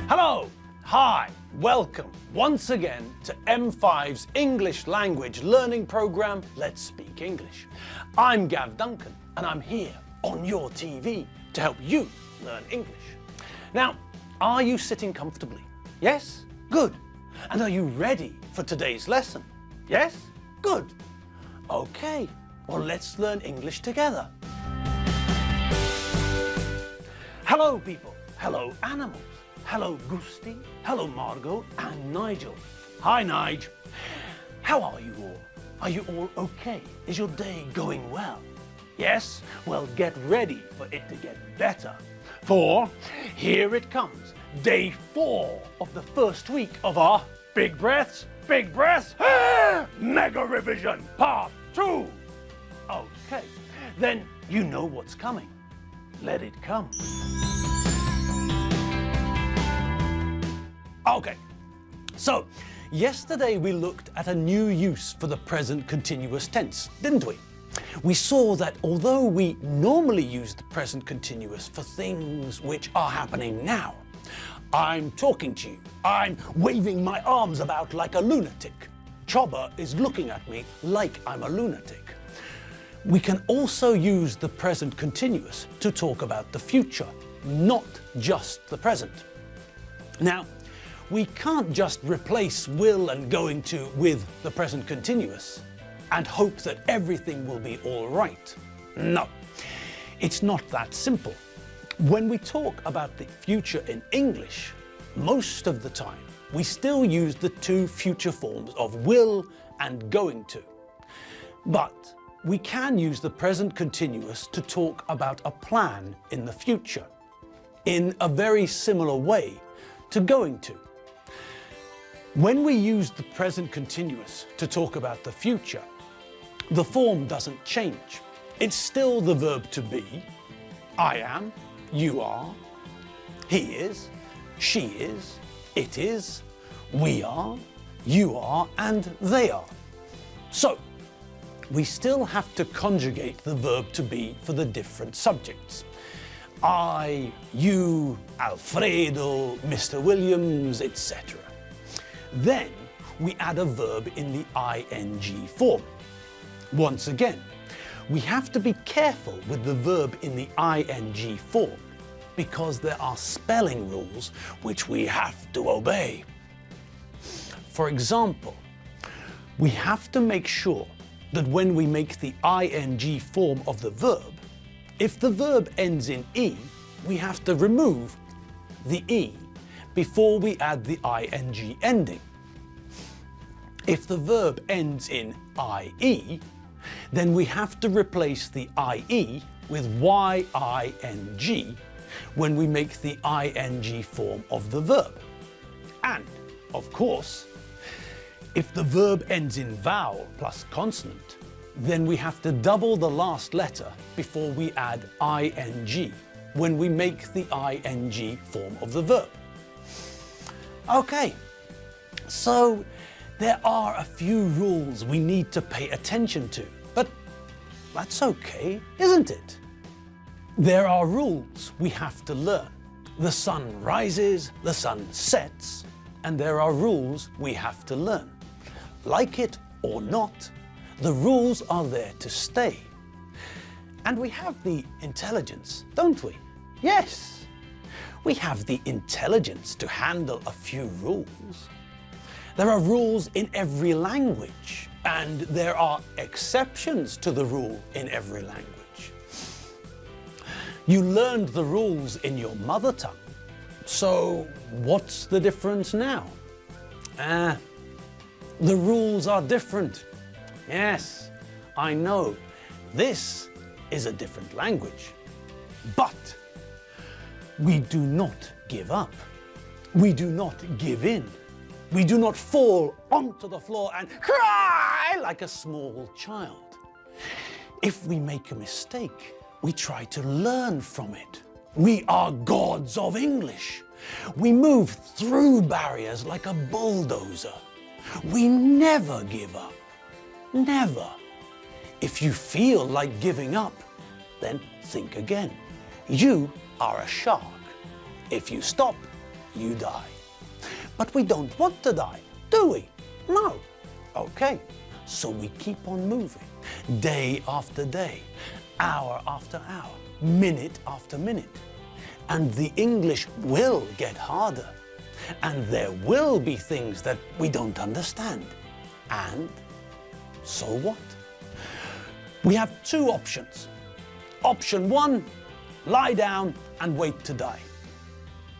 Hello, hi, welcome once again to M5's English language learning program, Let's Speak English. I'm Gav Duncan and I'm here on your TV to help you learn English. Now, are you sitting comfortably? Yes? Good. And are you ready for today's lesson? Yes? Good. Okay, well let's learn English together. Hello people, hello animals. Hello, Gusti. Hello, Margot and Nigel. Hi, Nige. How are you all? Are you all okay? Is your day going well? Yes? Well, get ready for it to get better. For here it comes, day 4 of the first week of our Big Breaths, Mega Revision Part 2. Okay, then you know what's coming. Let it come. Okay, so yesterday we looked at a new use for the present continuous tense, didn't we? We saw that although we normally use the present continuous for things which are happening now, I'm talking to you, I'm waving my arms about like a lunatic. Chobber is looking at me like I'm a lunatic. We can also use the present continuous to talk about the future, not just the present. Now, we can't just replace will and going to with the present continuous and hope that everything will be all right. No, it's not that simple. When we talk about the future in English, most of the time we still use the two future forms of will and going to. But we can use the present continuous to talk about a plan in the future in a very similar way to going to. When we use the present continuous to talk about the future, the form doesn't change. It's still the verb to be. I am, you are, he is, she is, it is, we are, you are, and they are. So, we still have to conjugate the verb to be for the different subjects. I, you, Alfredo, Mr. Williams, etc. Then we add a verb in the ing form. Once again, we have to be careful with the verb in the ing form because there are spelling rules which we have to obey. For example, we have to make sure that when we make the ing form of the verb, if the verb ends in E, we have to remove the E before we add the ing ending. If the verb ends in IE, then we have to replace the IE with YING when we make the ing form of the verb. And, of course, if the verb ends in vowel plus consonant, then we have to double the last letter before we add ing when we make the ing form of the verb. Okay, so there are a few rules we need to pay attention to, but that's okay, isn't it? There are rules we have to learn. The sun rises, the sun sets, and there are rules we have to learn. Like it or not, the rules are there to stay. And we have the intelligence, don't we? Yes, we have the intelligence to handle a few rules. There are rules in every language, and there are exceptions to the rule in every language. You learned the rules in your mother tongue, so what's the difference now? The rules are different. Yes, I know, this is a different language. But we do not give up. We do not give in. We do not fall onto the floor and cry like a small child. If we make a mistake, we try to learn from it. We are gods of English. We move through barriers like a bulldozer. We never give up. Never. If you feel like giving up, then think again. You are a shark. If you stop, you die. But we don't want to die, do we? No. Okay, so we keep on moving, day after day, hour after hour, minute after minute. And the English will get harder. And there will be things that we don't understand. And so what? We have two options. Option 1, lie down and wait to die.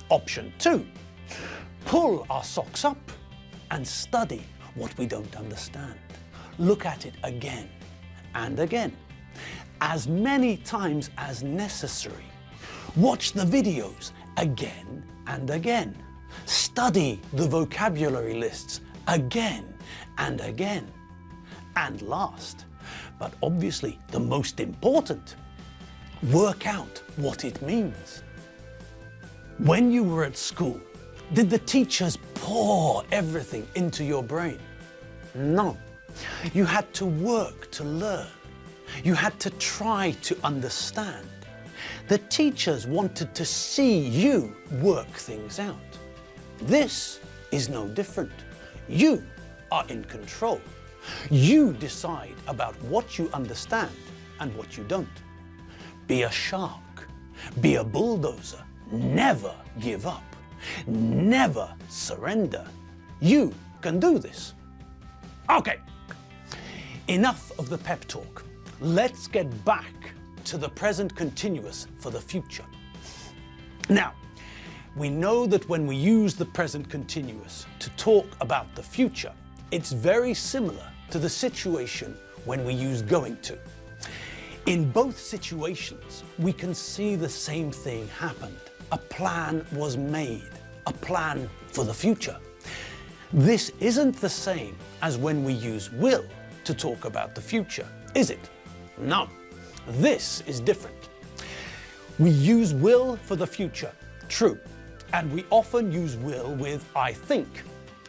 Option 2, pull our socks up and study what we don't understand. Look at it again and again, as many times as necessary. Watch the videos again and again. Study the vocabulary lists again and again. And last, but obviously the most important, work out what it means. When you were at school, did the teachers pour everything into your brain? No. You had to work to learn. You had to try to understand. The teachers wanted to see you work things out. This is no different. You are in control. You decide about what you understand and what you don't. Be a shark. Be a bulldozer. Never give up. Never surrender. You can do this. Okay, enough of the pep talk. Let's get back to the present continuous for the future. Now, we know that when we use the present continuous to talk about the future, it's very similar to the situation when we use going to. In both situations, we can see the same thing happened. A plan was made, a plan for the future. This isn't the same as when we use will to talk about the future, is it? No, this is different. We use will for the future, true, and we often use will with I think.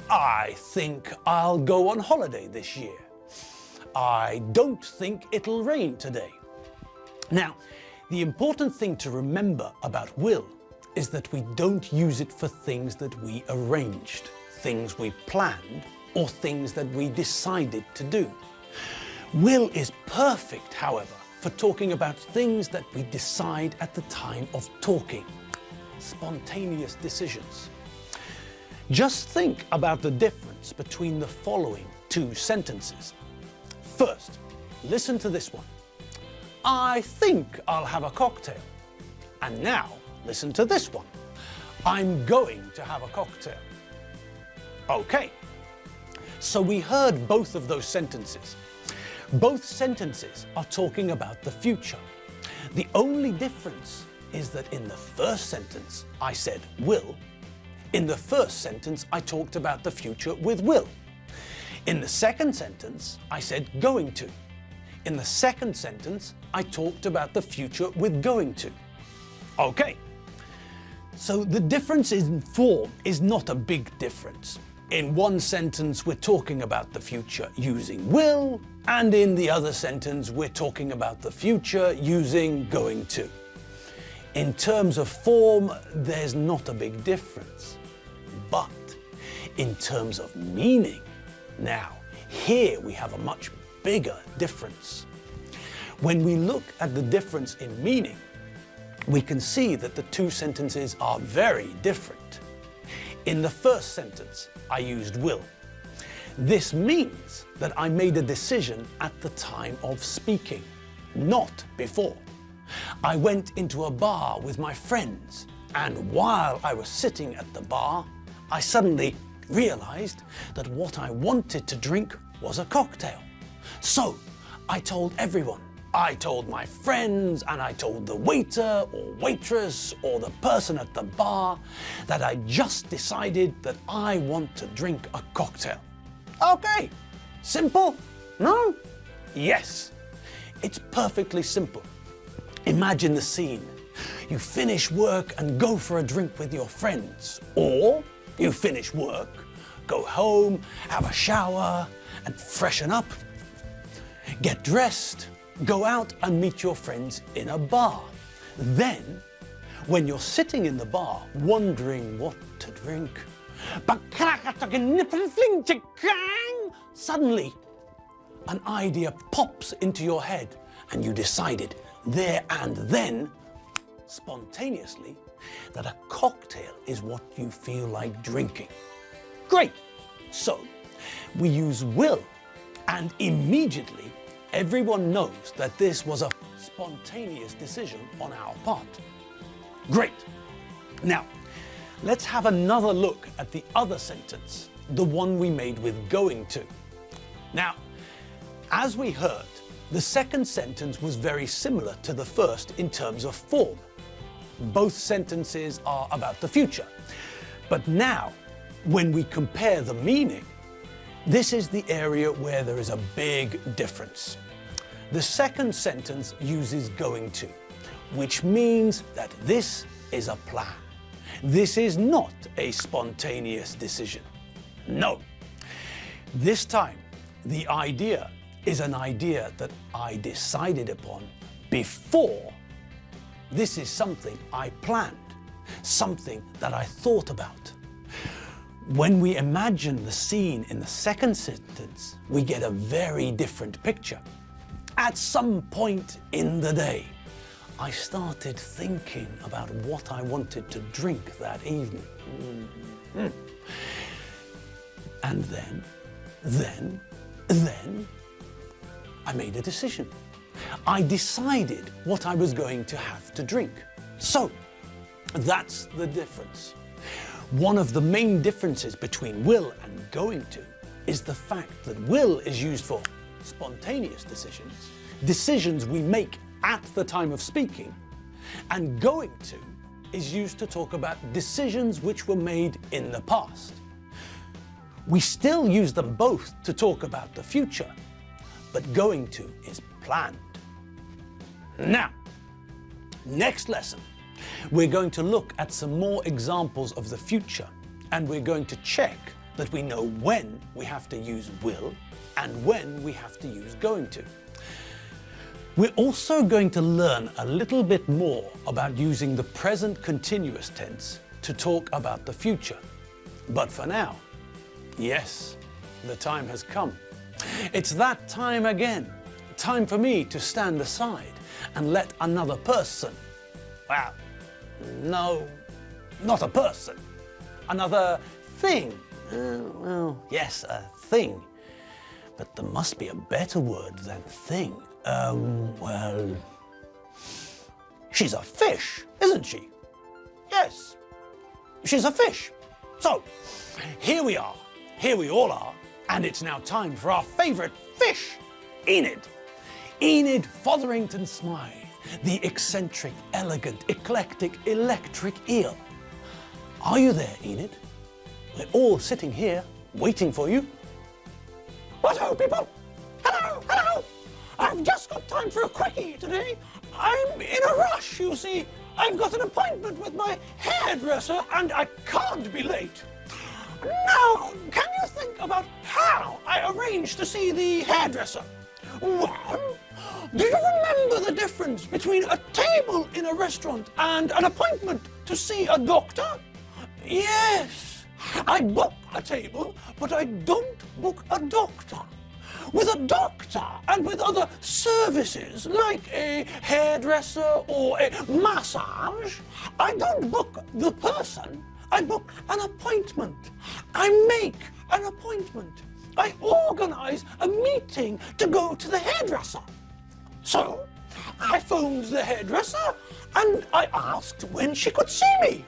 I think I'll go on holiday this year. I don't think it'll rain today. Now, the important thing to remember about will is that we don't use it for things that we arranged, things we planned, or things that we decided to do. Will is perfect, however, for talking about things that we decide at the time of talking, spontaneous decisions. Just think about the difference between the following two sentences. First, listen to this one. I think I'll have a cocktail. And now, listen to this one. I'm going to have a cocktail. Okay, so we heard both of those sentences. Both sentences are talking about the future. The only difference is that in the first sentence, I said will. In the first sentence, I talked about the future with will. In the second sentence, I said going to. In the second sentence, I talked about the future with going to. Okay, so the difference in form is not a big difference. In one sentence, we're talking about the future using will, and in the other sentence, we're talking about the future using going to. In terms of form, there's not a big difference. But in terms of meaning, now, here we have a much bigger difference. When we look at the difference in meaning, we can see that the two sentences are very different. In the first sentence, I used will. This means that I made a decision at the time of speaking, not before. I went into a bar with my friends, and while I was sitting at the bar, I suddenly realized that what I wanted to drink was a cocktail. So I told everyone. I told my friends, and I told the waiter or waitress or the person at the bar that I just decided that I want to drink a cocktail. Okay, simple? No? Yes, it's perfectly simple. Imagine the scene. You finish work and go for a drink with your friends, or you finish work, go home, have a shower and freshen up, get dressed, go out and meet your friends in a bar. Then, when you're sitting in the bar wondering what to drink. But suddenly, an idea pops into your head and you decided there and then, spontaneously, that a cocktail is what you feel like drinking. Great! So, we use will, and immediately everyone knows that this was a spontaneous decision on our part. Great! Now, let's have another look at the other sentence, the one we made with going to. Now, as we heard, the second sentence was very similar to the first in terms of form. Both sentences are about the future. But now, when we compare the meaning, this is the area where there is a big difference. The second sentence uses going to, which means that this is a plan. This is not a spontaneous decision. No. This time, the idea is an idea that I decided upon before. This is something I planned, something that I thought about. When we imagine the scene in the second sentence, we get a very different picture. At some point in the day, I started thinking about what I wanted to drink that evening. And then, I made a decision. I decided what I was going to have to drink. So, that's the difference. One of the main differences between will and going to is the fact that will is used for spontaneous decisions, decisions we make at the time of speaking, and going to is used to talk about decisions which were made in the past. We still use them both to talk about the future, but going to is planned. Now, next lesson, we're going to look at some more examples of the future, and we're going to check that we know when we have to use will and when we have to use going to. We're also going to learn a little bit more about using the present continuous tense to talk about the future. But for now, yes, the time has come. It's that time again. Time for me to stand aside and let another person, well, no, not a person, another thing. Well, yes, a thing. But there must be a better word than thing. Well, she's a fish, isn't she? Yes, she's a fish. So, here we are, here we all are, and it's now time for our favourite fish, Enid. Enid Fotherington Smythe, the eccentric, elegant, eclectic, electric eel. Are you there, Enid? We're all sitting here, waiting for you. Hello, people! Hello, hello! I've just got time for a quickie today. I'm in a rush, you see. I've got an appointment with my hairdresser and I can't be late. Now, can you think about how I arranged to see the hairdresser? Well, do you remember the difference between a table in a restaurant and an appointment to see a doctor? Yes, I book a table, but I don't book a doctor. With a doctor and with other services like a hairdresser or a massage, I don't book the person, I book an appointment. I make an appointment. I organise a meeting to go to the hairdresser. So, I phoned the hairdresser and I asked when she could see me.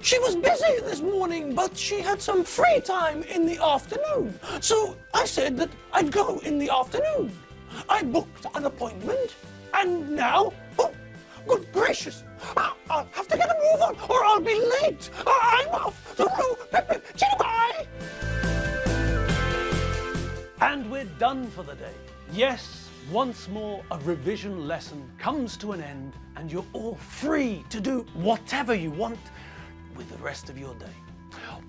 She was busy this morning, but she had some free time in the afternoon. So I said that I'd go in the afternoon. I booked an appointment, and now, oh, good gracious, I'll have to get a move on or I'll be late. I'm off. Bye. And we're done for the day. Yes, once more a revision lesson comes to an end and you're all free to do whatever you want with the rest of your day.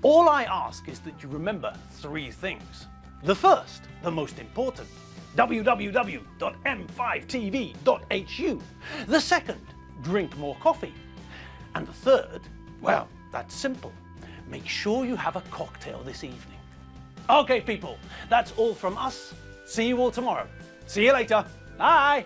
All I ask is that you remember 3 things. The first, the most important, www.m5tv.hu. The second, drink more coffee. And the third, well, that's simple. make sure you have a cocktail this evening. Okay, people, that's all from us. See you all tomorrow. See you later. Bye.